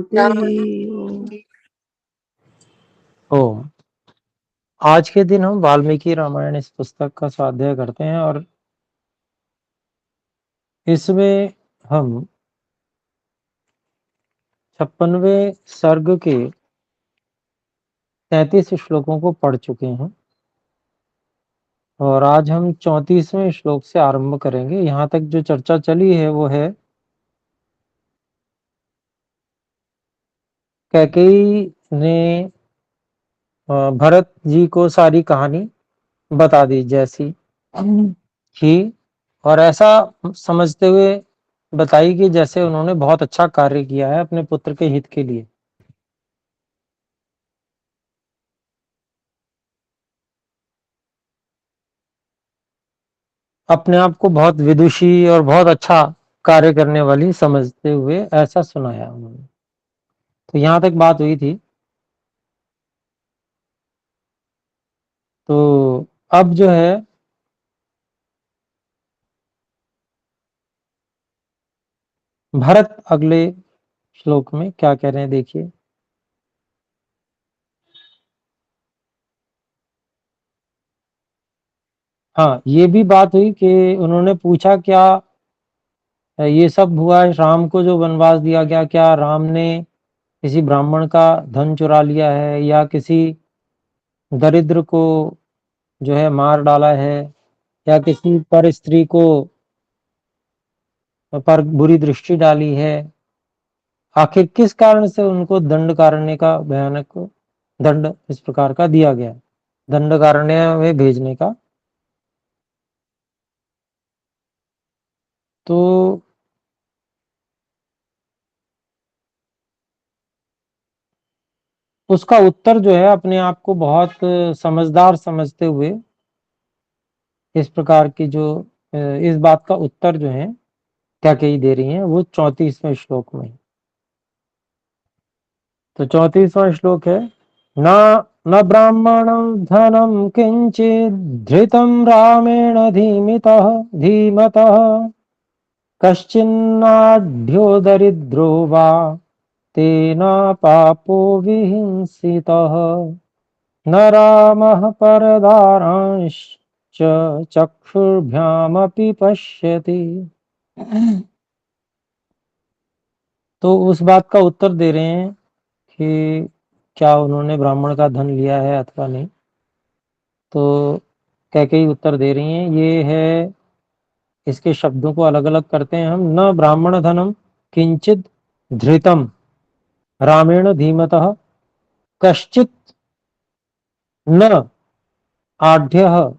शांति। ओम। आज के दिन हम वाल्मीकि रामायण इस पुस्तक का स्वाध्याय करते हैं और इसमें हम 56वें सर्ग के 33 श्लोकों को पढ़ चुके हैं और आज हम 34वें श्लोक से आरंभ करेंगे। यहाँ तक जो चर्चा चली है वो है कैकेयी ने भरत जी को सारी कहानी बता दी जैसी ही, और ऐसा समझते हुए बताई कि जैसे उन्होंने बहुत अच्छा कार्य किया है अपने पुत्र के हित के लिए। अपने आप को बहुत विदुषी और बहुत अच्छा कार्य करने वाली समझते हुए ऐसा सुनाया उन्होंने। तो यहां तक बात हुई थी। तो अब जो है भरत अगले श्लोक में क्या कह रहे हैं देखिए। हाँ, ये भी बात हुई कि उन्होंने पूछा क्या ये सब हुआ है, राम को जो वनवास दिया गया, क्या राम ने किसी ब्राह्मण का धन चुरा लिया है या किसी दरिद्र को जो है मार डाला है या किसी पर स्त्री को पर बुरी दृष्टि डाली है। आखिर किस कारण से उनको दंडकारण्य का भयानक दंड इस प्रकार का दिया गया, दंडकारण्य में भेजने का। तो उसका उत्तर जो है अपने आप को बहुत समझदार समझते हुए इस प्रकार की जो इस बात का उत्तर जो है क्या कही दे रही हैं वो 34वें श्लोक में। तो 34वां श्लोक है न न ब्राह्मणं धनं किंचित् धृतं रामेण धीमतः कश्चिन्नाढ्यो दरिद्रो वा तेन पापो विहिंसितः न रामः परदारांश्च चक्षुर्भ्यामपि पश्यति। तो उस बात का उत्तर दे रहे हैं कि क्या उन्होंने ब्राह्मण का धन लिया है अथवा नहीं। तो कैकेयी उत्तर दे रही हैं, ये है, इसके शब्दों को अलग अलग करते हैं हम। न ब्राह्मण धनम किंचित धृतम रामेण धीमतः कश्चित न आढ़्य,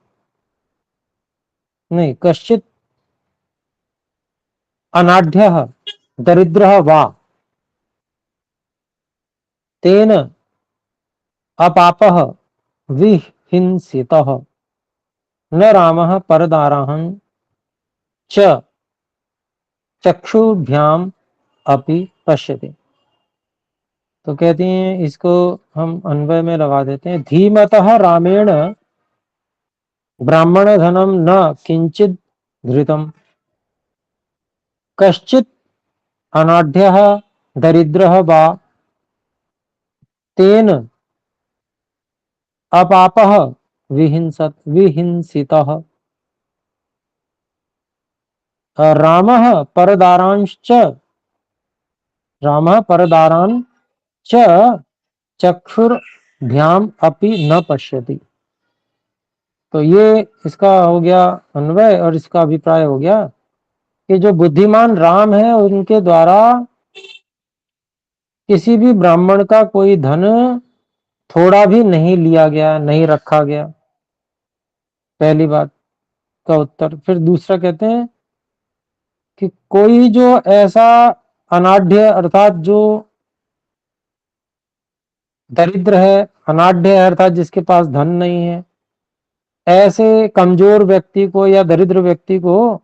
नहीं, कश्चित अनाढ़ दरिद्र वा तेन अपापः विहिंसितः न रामः परदाराहं च चक्षुभ्याम अपि पश्यति। तो कहती हैं इसको हम अन्वय में लगा देते हैं। धीमतः रामेण ब्राह्मण धनम न किंचित धृतम कश्चित अनाढ़ दरिद्र वा तेन अपापः विहिंसितः रामः परदारांश्च रामः परदारान् च चक्षुर्भ्याम अपि न पश्यति। तो ये इसका हो गया अन्वय और इसका अभिप्राय हो गया कि जो बुद्धिमान राम है उनके द्वारा किसी भी ब्राह्मण का कोई धन थोड़ा भी नहीं लिया गया, नहीं रखा गया। पहली बात का उत्तर। फिर दूसरा कहते हैं कि कोई जो ऐसा अनाढ़ अर्थात जो दरिद्र है, अनाढ़ है अर्थात जिसके पास धन नहीं है, ऐसे कमजोर व्यक्ति को या दरिद्र व्यक्ति को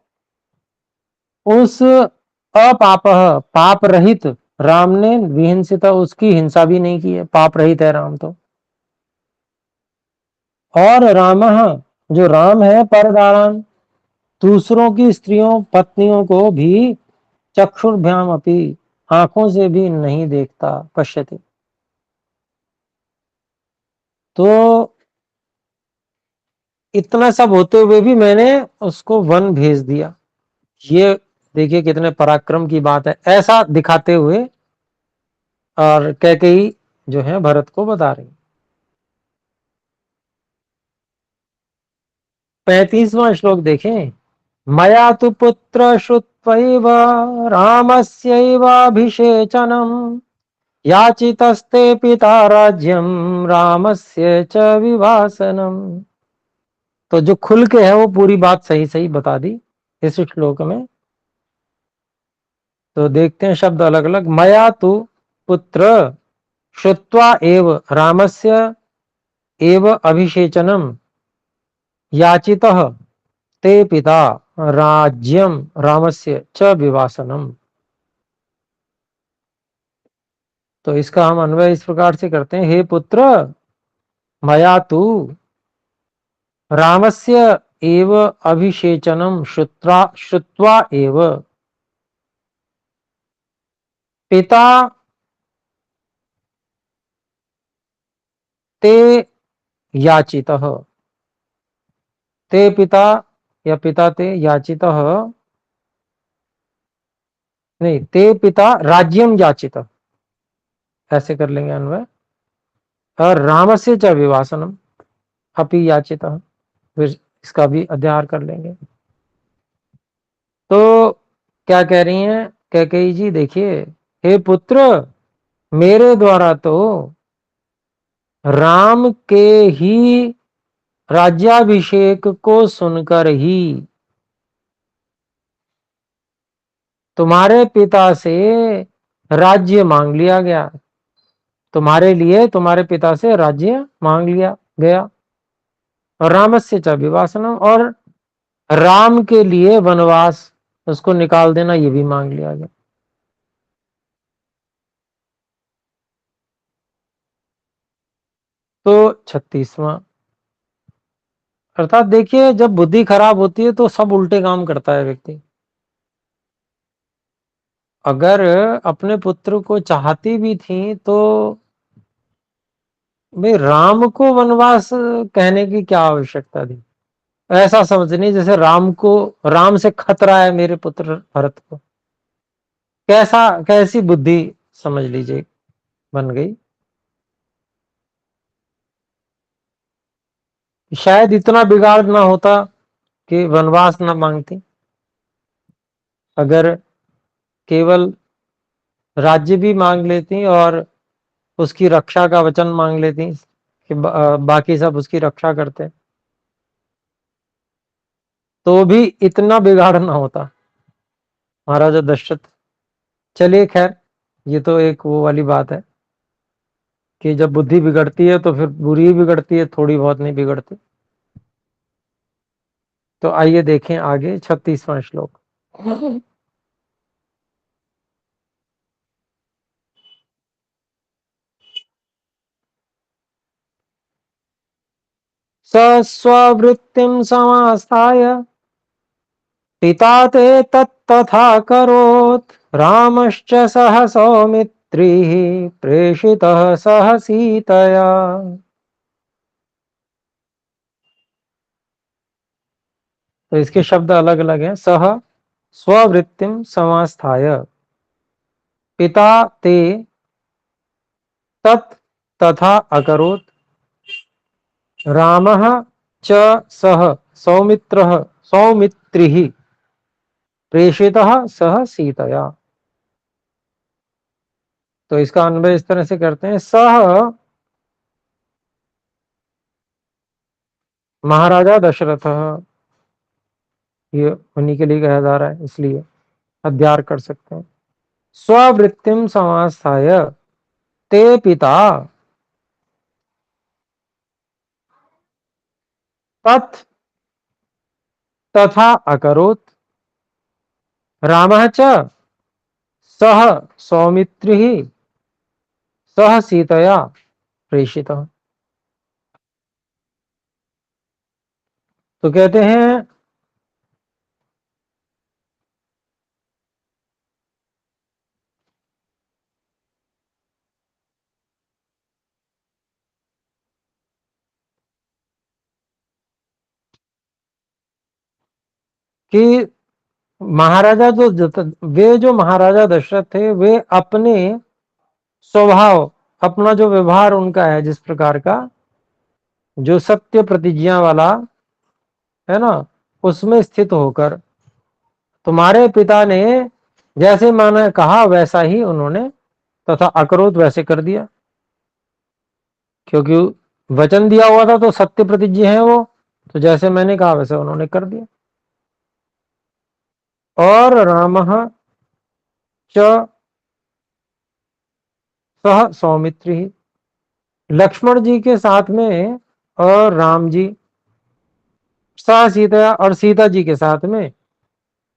उस अपाप पाप रहित राम ने विहिंसिता, उसकी हिंसा भी नहीं की है, पाप रहित है राम तो। और राम जो राम है परदारान, दूसरों की स्त्रियों पत्नियों को भी चक्षुर्भ्याम अपी आंखों से भी नहीं देखता, पश्यति। तो इतना सब होते हुए भी मैंने उसको वन भेज दिया। ये देखिए कितने पराक्रम की बात है, ऐसा दिखाते हुए और कैकेयी जो है भरत को बता रही। 35वां श्लोक देखें। मया तु पुत्र श्रुत्वैव रामस्यैवाभिषेचनम् याचितस्ते पिता राज्यम रामस्य च विवासनम। तो जो खुल के है वो पूरी बात सही सही बता दी इस श्लोक में। तो देखते हैं शब्द अलग अलग। मया तु पुत्र श्रुत्वा एव रामस्य एव अभिषेचनम याचितः ते पिता राज्यम रामस्य च विवासनम। तो इसका हम अन्वय इस प्रकार से करते हैं। हे पुत्र, मया तु रामस्य एव अभिषेचनम श्रुत्वा एव पिता ते याचितः। ते पिता या पिता ते याचितः, नहीं, ते पिता राज्यम याचितः, ऐसे कर लेंगे अन्वय। और रामस्य च विवासनम अपि याचितः, फिर इसका भी अध्यार कर लेंगे। तो क्या कह रही हैं कैकेयी जी, देखिए, हे पुत्र, मेरे द्वारा तो राम के ही राज्याभिषेक को सुनकर ही तुम्हारे पिता से राज्य मांग लिया गया। तुम्हारे लिए तुम्हारे पिता से राज्य मांग लिया गया। और रामस्य च विवासनम, और राम के लिए वनवास, उसको निकाल देना, ये भी मांग लिया गया। तो 36वां, अर्थात देखिए, जब बुद्धि खराब होती है तो सब उल्टे काम करता है व्यक्ति। अगर अपने पुत्र को चाहती भी थी तो भाई राम को वनवास कहने की क्या आवश्यकता थी। ऐसा समझनी जैसे राम को, राम से खतरा है मेरे पुत्र भरत को। कैसा, कैसी बुद्धि समझ लीजिए बन गई। शायद इतना बिगाड़ ना होता कि वनवास ना मांगती। अगर केवल राज्य भी मांग लेती और उसकी रक्षा का वचन मांग लेती कि बाकी सब उसकी रक्षा करते, तो भी इतना बिगाड़ ना होता महाराजा दशरथ। चलिए खैर, ये तो एक वो वाली बात है कि जब बुद्धि बिगड़ती है तो फिर बुरी ही बिगड़ती है, थोड़ी बहुत नहीं बिगड़ती। तो आइए देखें आगे 36वां श्लोक। स स्ववृत्तिं समास्थाय पिता ते तत्तथा करोत् रामश्च सह सौमित्रिः प्रेषितः सह सीतया। तो इसके शब्द अलग अलग हैं। सह स्ववृत्तिम समास्थाय पिता ते तत् तथा अकरोत् रामः च सह सौमित्रः सौमित्रिः प्रेषितः सह सीतया। तो इसका अन्वय इस तरह से करते हैं। सह महाराजा दशरथ, ये उन्हीं के लिए कहा जा रहा है इसलिए अध्यार कर सकते हैं। स्ववृत्तिम समास्थाय ते पिता तत् तथा अकरोत् रामः च सह सौमित्रिः सह सीतया प्रेषितः। तो कहते हैं कि महाराजा वे जो महाराजा दशरथ थे, वे अपने स्वभाव, अपना जो व्यवहार उनका है जिस प्रकार का, जो सत्य प्रतिज्ञा वाला है ना, उसमें स्थित होकर तुम्हारे पिता ने जैसे मैंने कहा वैसा ही उन्होंने तथा अक्रोध वैसे कर दिया, क्योंकि वचन दिया हुआ था तो सत्य प्रतिज्ञा है वो, तो जैसे मैंने कहा वैसे उन्होंने कर दिया। और रामः च सह सौमित्री, लक्ष्मण जी के साथ में और राम जी, सह सीता और सीता जी के साथ में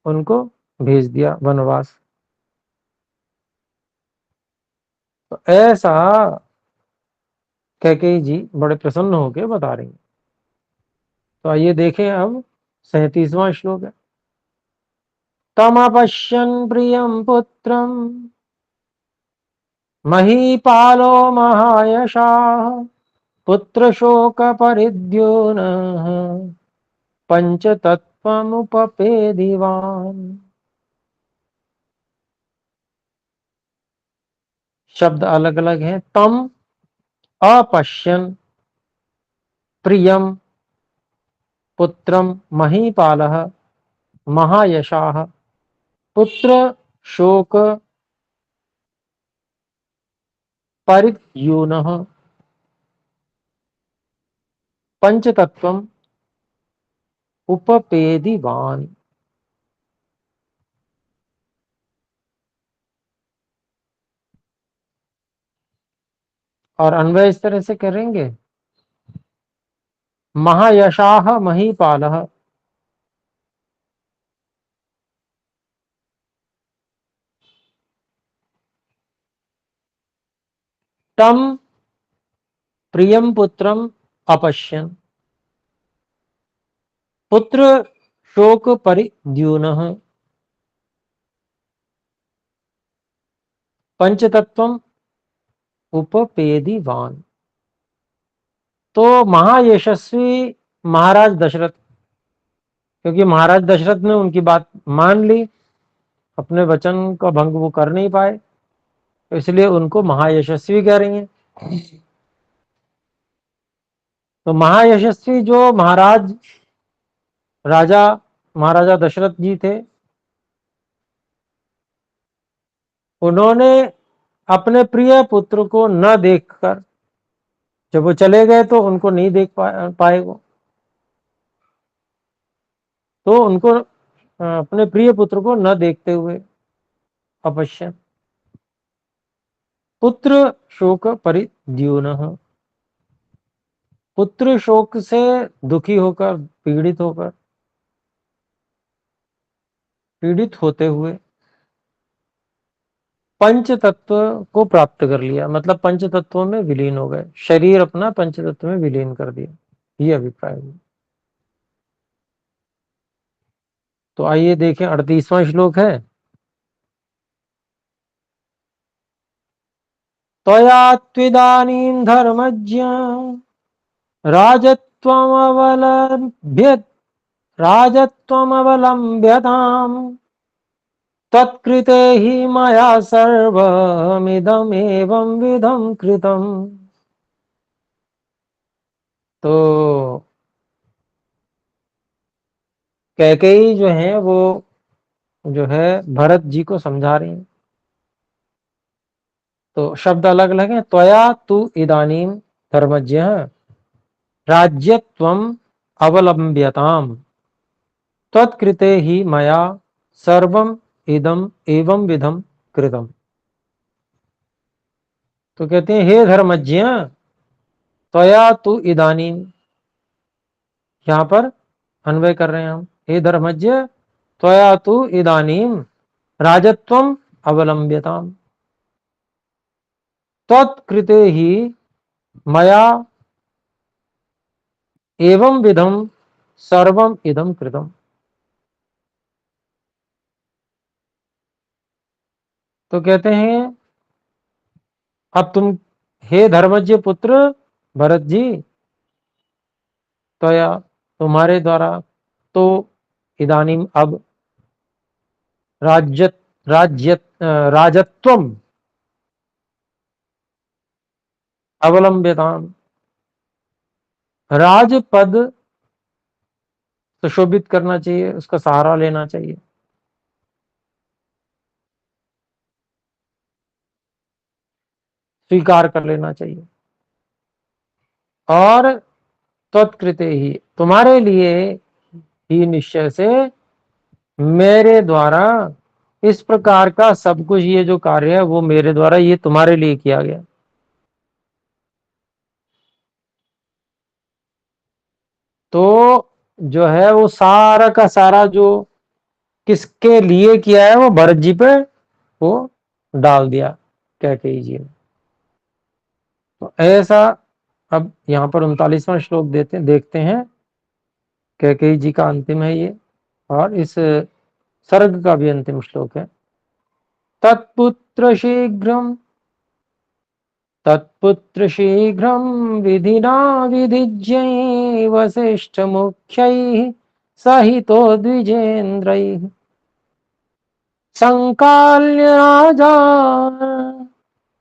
उनको भेज दिया वनवास। तो ऐसा कैकेयी जी बड़े प्रसन्न होकर बता रही हैं। तो आइए देखें अब 37वां श्लोक है। तमपश्यन् प्रियं पुत्रं महीपालो महायशाः पुत्रशोकपरिद्योनः पंचतत्त्वमुपपेदिवान्। शब्द अलग अलग हैं। तम अपश्यन् प्रियं पुत्रं महीपालः महायशाः पुत्र शोक परिद्यूनः पंचतत्वम उपपेदिवान। और अन्वय इस तरह से करेंगे, महायशाह महीपालः, तम प्रियम पुत्रम अपश्यन् पुत्र शोक परिद्यूनः पंचतत्वम उपपेदिवान। तो महायशस्वी महाराज दशरथ, क्योंकि महाराज दशरथ ने उनकी बात मान ली, अपने वचन का भंग वो कर नहीं पाए, तो इसलिए उनको महायशस्वी कह रही हैं। तो महायशस्वी जो महाराजा दशरथ जी थे, उन्होंने अपने प्रिय पुत्र को न देखकर, जब वो चले गए तो उनको नहीं देख पाए वो, तो उनको अपने प्रिय पुत्र को न देखते हुए अपश्यन पुत्र शोक परिद्यूनः, पुत्र शोक से दुखी होकर, पीड़ित होते हुए पंच तत्व को प्राप्त कर लिया, मतलब पंच तत्वों में विलीन हो गए, शरीर अपना पंच तत्व में विलीन कर दिया, ये अभिप्राय है। तो आइए देखें 38वां श्लोक है। त्वया त्विदानीं धर्मज्ञ राजत्वमवलम्ब्य राजत्वमवलम्ब्यताम् तत्कृते हि मया सर्वमिदमेवं विधं कृतम्। तो कैकेयी जो है वो जो है भरत जी को समझा रही हैं। तो शब्द अलग अलग हैं। त्वया तु इदानीम धर्मज्ञ राज्यत्वम अवलंब्यताम तत्कृते ही मया सर्वम इदम एवं विधम कृतम। तो कहते हैं हे धर्मज्ञ, त्वया तु इदानीम, यहां पर अन्वय कर रहे हैं हम, हे धर्मज्ञ त्वया तु इदानीम राजत्वम अवलंब्यताम तत्कृते ही मया एवं विधम सर्वम इदम कृतम। तो कहते हैं अब तुम हे धर्मज्ञ पुत्र भरत जी, त्वया तुम्हारे द्वारा, तो इदानीम अब राज्य राज्य राजत्वम अवलंब्यताम, राजपद सुशोभित करना चाहिए, उसका सहारा लेना चाहिए। स्वीकार कर लेना चाहिए। और तत्कृते ही, तुम्हारे लिए ही निश्चय से मेरे द्वारा इस प्रकार का सब कुछ, ये जो कार्य है वो मेरे द्वारा ये तुम्हारे लिए किया गया। तो जो है वो सारा का सारा जो किसके लिए किया है वो भरत जी पे वो डाल दिया कैकेयी जी ने। तो ऐसा, अब यहाँ पर 39वां श्लोक देखते हैं। कैकेयी जी का अंतिम है ये, और इस सर्ग का भी अंतिम श्लोक है। तत्पुत्र शीघ्रम तत्पुत्र शीघ्रं विधिना विधिज्ञैः वसिष्ठमुख्यैः सहितो द्विजेन्द्रैः संकाल्य राजा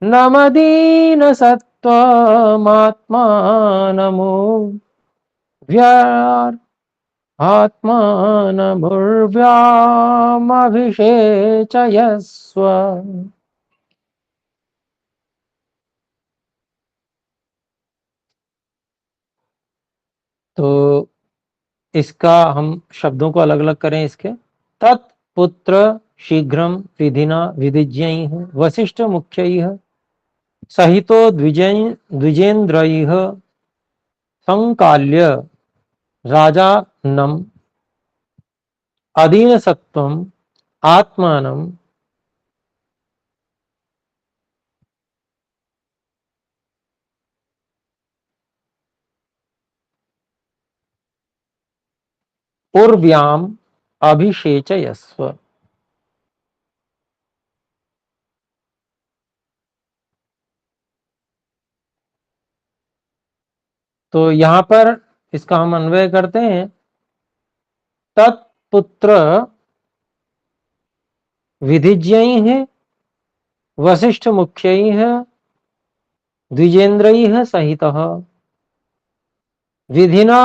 नमदीनसत्त्वमात्मानमुर्व्यामभिषेचयस्व। तो इसका हम शब्दों को अलग अलग करें इसके। तत्पुत्र शीघ्रम विधिना विधिज्ञैः वसिष्ठ मुख्यैः सहितो द्विजेन्द्रैः संकाल्य राजानम् अधीनसत्त्वम् आत्मानं उर्व्याम अभिषेचयस्व। तो यहां पर इसका हम अन्वय करते हैं। तत्पुत्र विधिज्ञैः वसिष्ठ मुख्यैः द्विजेन्द्रैः सहितः विधिना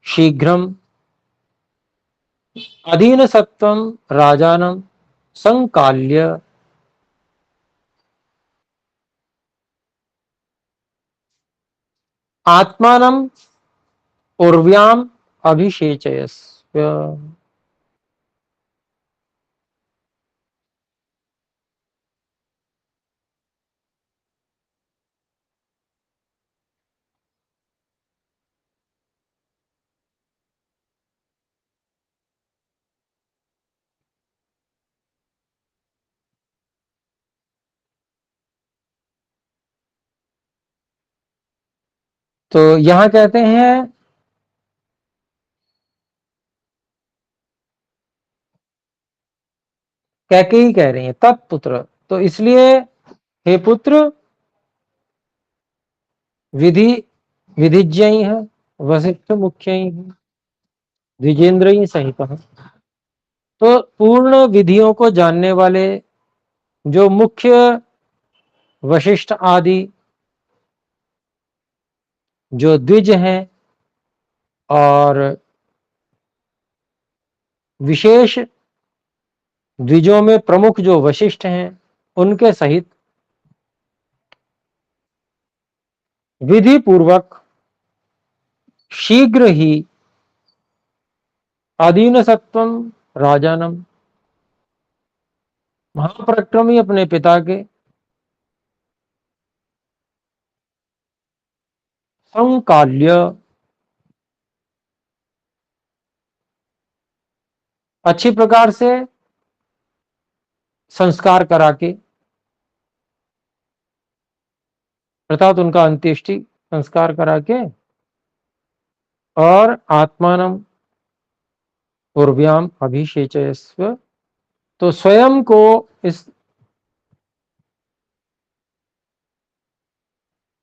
शीघ्रम अधीनसत्त्वं राजानं संकाल्य आत्मानं उर्व्याम अभिषेचयस्व। तो यहां कहते हैं कैकेयी कह रही है तत्पुत्र, तो इसलिए हे पुत्र विधि विधिज्ञ है वसिष्ठ मुख्य द्विजेंद्र सहित। तो पूर्ण विधियों को जानने वाले जो मुख्य वशिष्ठ आदि जो द्विज हैं और विशेष द्विजों में प्रमुख जो वशिष्ठ हैं उनके सहित विधि पूर्वक शीघ्र ही अधीन सत्वम राजानम महापराक्रमी अपने पिता के संकाल्य अच्छी प्रकार से संस्कार करा के, अर्थात उनका अंत्येष्टि संस्कार करा के, और आत्मानम उर्व्याम अभिषेचयस्व, तो स्वयं को इस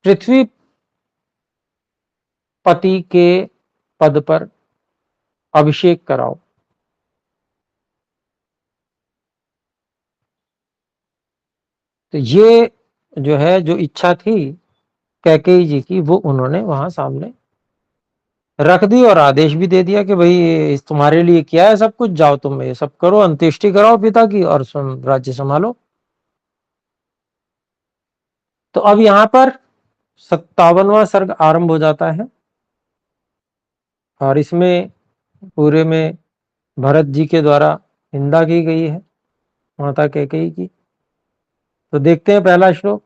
पृथ्वी पति के पद पर अभिषेक कराओ। तो ये जो है, जो इच्छा थी कैकेयी जी की, वो उन्होंने वहां सामने रख दी और आदेश भी दे दिया कि भाई तुम्हारे लिए किया है सब कुछ, जाओ तुम ये सब करो, अंत्येष्टि कराओ पिता की और राज्य संभालो। तो अब यहां पर 57वां सर्ग आरंभ हो जाता है और इसमें पूरे में भरत जी के द्वारा निंदा की गई है माता कैकेयी की। तो देखते हैं पहला श्लोक।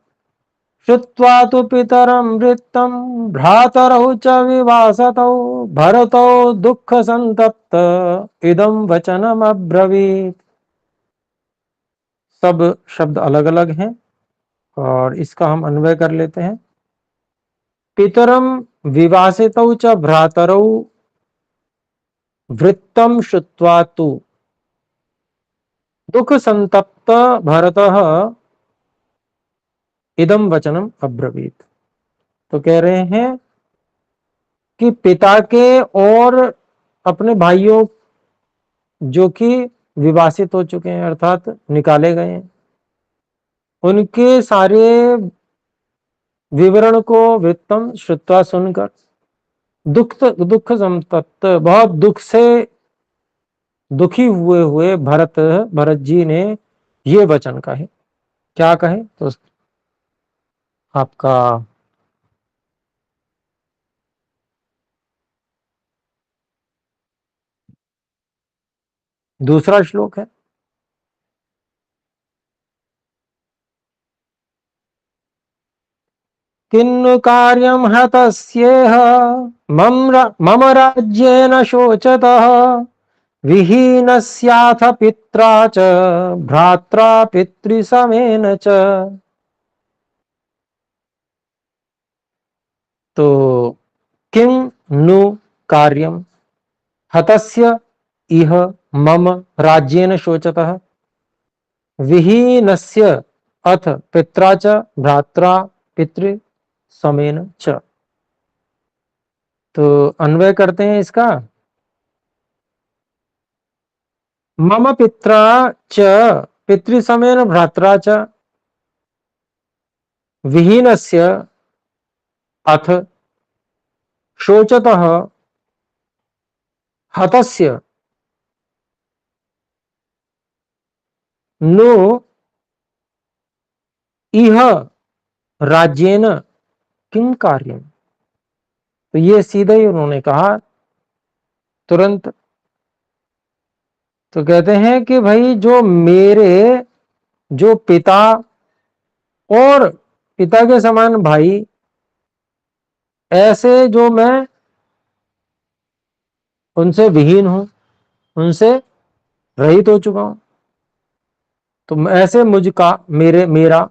श्रुत्वा तु पितरं वृत्तं भ्रातरौ च विवासतौ भरतौ दुःख संतप्त इदं वचनम् अब्रवीत्। सब शब्द अलग अलग हैं और इसका हम अन्वय कर लेते हैं। पितरं विवासितौ च भ्रातरौ वृत्तं श्रुत्वा तु दुःख संतप्त भरतः इदं वचनम् अब्रवीत्। तो कह रहे हैं कि पिता के और अपने भाइयों जो कि विवासित हो चुके हैं अर्थात निकाले गए हैं, उनके सारे विवरण को वृत्तम श्रुत्वा सुनकर दुख संतप्त, बहुत दुख से दुखी हुए भरत जी ने ये वचन कहे। क्या कहे? तो आपका दूसरा श्लोक है। किन्नु कार्यं हतस्येह मम राज्येन शोचतः विहीनस्याथ पित्रा च भ्रात्रा पितृसमेन च। तो किं नु कार्यं हतस्य इह मम राज्येन शोचतः विहीनस्य अथ पित्रा च भ्रात्रा पितृ समेन च। तो अन्वय करते हैं इसका। मम पित्रा च पितृ समेन भ्रात्रा च विहीनस्य अथ शोचतः हतस्य नो इह राज्येन किं कार्यम। तो ये सीधा ही उन्होंने कहा तुरंत। तो कहते हैं कि भाई जो मेरे जो पिता और पिता के समान भाई, ऐसे जो मैं उनसे विहीन हूं, उनसे रहित हो चुका हूं, तो ऐसे मुझका मेरा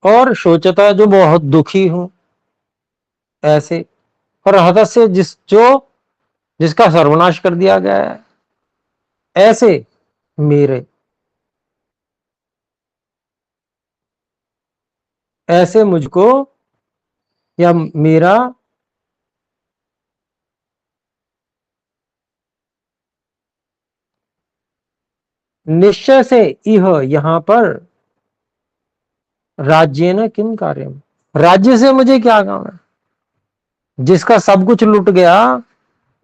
और शोचता जो बहुत दुखी हूं ऐसे, और हतस्य जिसका सर्वनाश कर दिया गया है ऐसे मेरे, ऐसे मुझको या मेरा निश्चय से इह यहां पर राज्य न किम कार्यम, राज्य से मुझे क्या काम है। जिसका सब कुछ लुट गया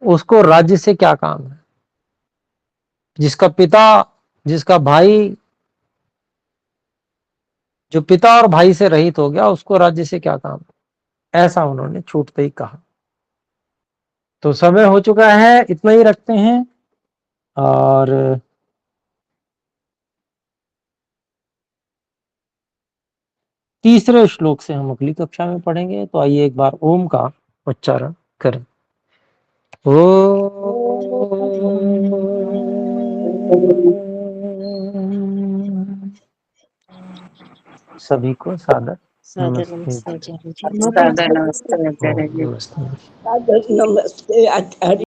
उसको राज्य से क्या काम है। जिसका पिता, जिसका भाई, जो पिता और भाई से रहित हो गया उसको राज्य से क्या काम है। ऐसा उन्होंने छूटते ही कहा। तो समय हो चुका है, इतना ही रखते हैं और तीसरे श्लोक से हम अगली कक्षा में पढ़ेंगे। तो आइए एक बार ओम का उच्चारण करें। ओ सभी को सादर सादर नमस्ते। नमस्ते आचार्य जी। सादर नमस्ते आचार्य जी। नमस्ते। सादर नमस्ते आचार्य।